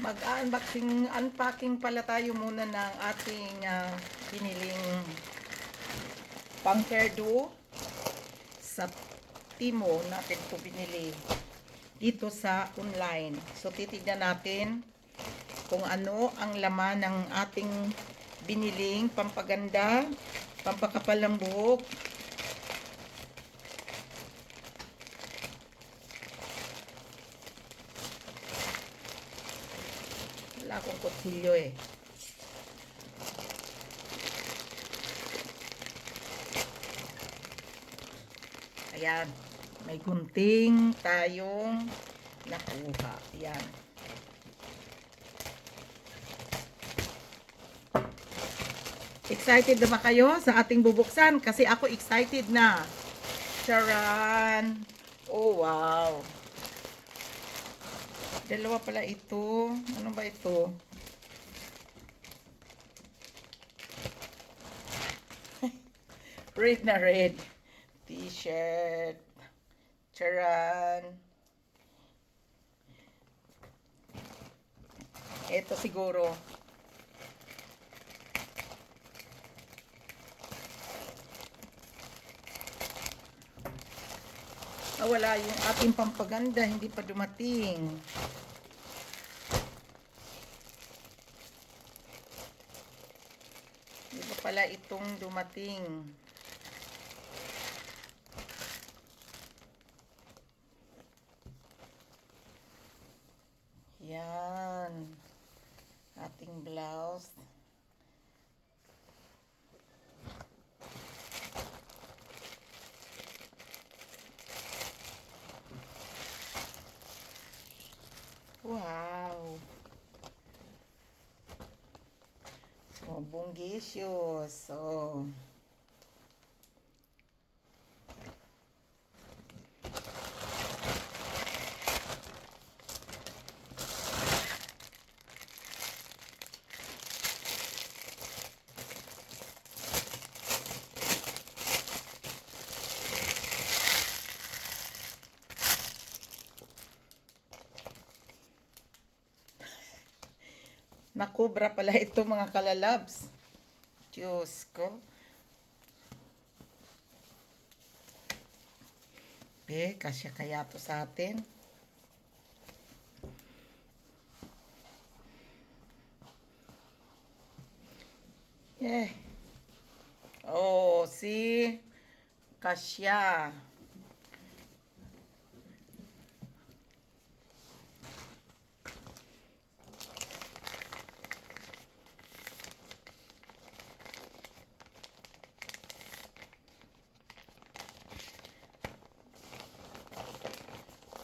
Unpacking pala tayo muna ng ating biniling pang hairdo sa Timo natin ito binili dito sa online. So titignan natin kung ano ang laman ng ating biniling pampaganda, pampakapal ng buhok. Wala akong kutsilyo eh. Ayan. May gunting tayong nakuha. Ayan. Excited na ba kayo sa ating bubuksan? Kasi ako excited na. Charan! Oh, wow! Dalawa pala ito. Ano ba ito? Red na red. T-shirt. Charan. Ito siguro. Wala yung ating pampaganda. Hindi pa dumating. Hindi pa pala itong dumating. Yan. Ating blouse. Wow. So, bunggisius. So, nakubra pala ito mga kalalabs. Diyos ko. Kasya kaya to sa atin. Oh, see? Kasya.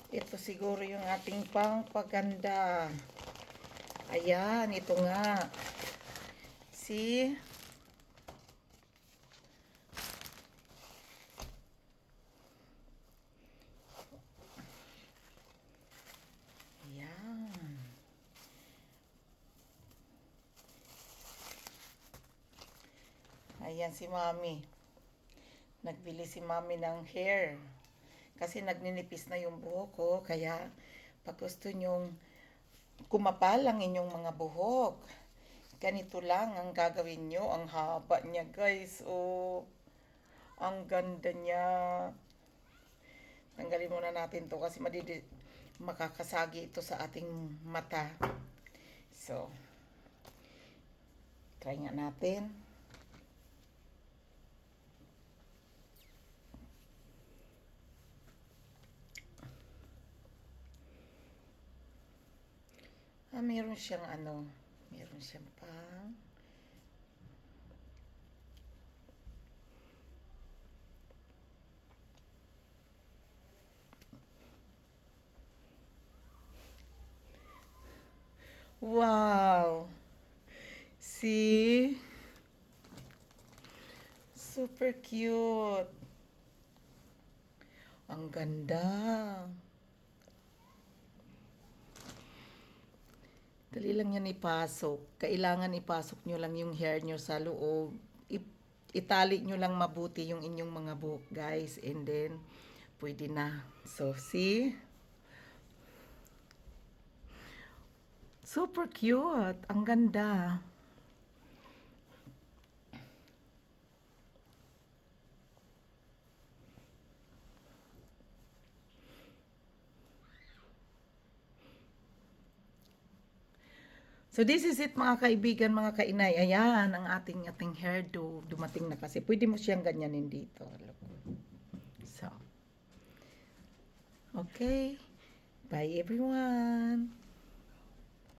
Ito siguro yung ating pangpaganda. Ayan, ito nga. See? Ayan. Ayan si Mami. Nagbili si Mami ng hair. Kasi nagninipis na yung buhok ko. Kaya, pag gusto nyong kumapal ang inyong mga buhok, ganito lang ang gagawin nyo. Ang haba niya, guys. Oh, ang ganda niya. Tanggalin muna natin to kasi makakasagi ito sa ating mata. So, try nga natin. Meron siyang meron siyang pang wow! See? Super cute. Ang ganda. Dali lang yan ipasok. Kailangan ipasok nyo lang yung hair nyo sa loob. Itali nyo lang mabuti yung inyong mga buhok, guys. And then, pwede na. So, see? Super cute. Ang ganda. So this is it mga kaibigan, mga kainay. Ayan ang ating hairdo. Dumating na kasi. Pwede mo siyang ganyanin dito. Look. So, okay. Bye everyone.